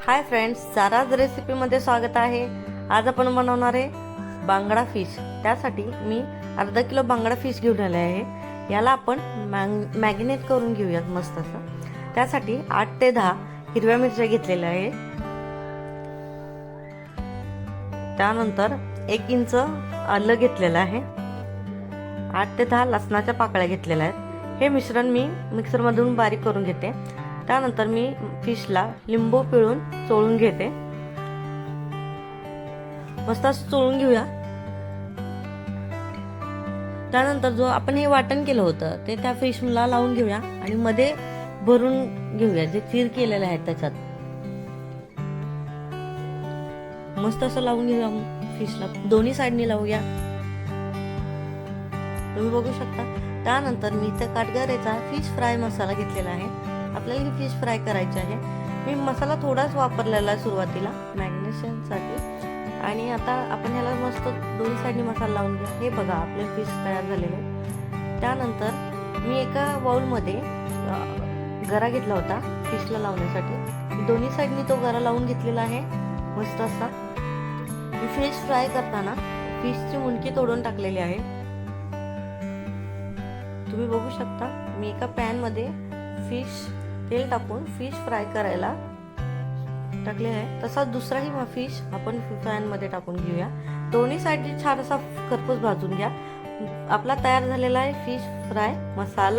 Hi friends, साराज रेसिपीमध्ये स्वागत आहे। आज आपण बनवणार आहे बांगडा फिश। त्यासाठी मी अर्धा किलो बांगडा फिश घेऊन आले आहे। याला आपण मॅरिनेट करून घेऊयात मस्त असं। त्यासाठी 8 ते 10 हिरव्या मिरच्या घेतलेल्या आहे। त्यानंतर 1 इंच आलं घेतलेलं आहे। 8 ते 10 लसणाच्या पाकळ्या घेतलेल्या आहेत। हे मिश्रण मी मिक्सर मधून बारीक करून घेते। त्यानंतर मी फिशला लिंबू पिळून चोळून घेते। मस्त असं चोळून घेऊया। त्यानंतर जो आपण हे वाटण केलं होतं ते त्या फिशला लावून घेऊया आणि मध्ये भरून घेऊया जे चीर केलेले आहेत त्याच्यात। मस्त असं लावून घेऊया फिशला, दोन्ही साइडनी लावूया। तुम्ही बघू शकता। त्यानंतर मी इथे काटगरेचा फिश फ्राय मसाला घेतलेला आहे। आपल्याला ही फिश फ्राय करायची आहे। मी मसाला थोडाच वापरलेला आहे सुरुवातीला मॅरिनेशनसाठी। आणि आता आपण ह्याला मस्त दोन्ही साइडनी मसाला लावून घ्या। हे बघा आपले फिश तयार झालेले आहे। त्यानंतर मी एका बाउल मध्ये गरा घेतला होता फिशला लावण्यासाठी। दोन्ही साइडनी तो गरा लावून घेतलेला आहे मस्त असा। मी फिश फ्राय करताना फिशची मुंडकी तोडून टाकलेली आहे। तुम्ही बघू शकता। मी एका पॅन मध्ये फिश तेल टाकून फिश फ्राय करायला टाकले आहे। तसा दुसराही फिश आपण पॅन मध्ये टाकून घेऊया। दोन्ही साइडनी छान असा खरपूस भाजून घ्या। आपला तयार झालेला आहे फिश फ्राय मसाला।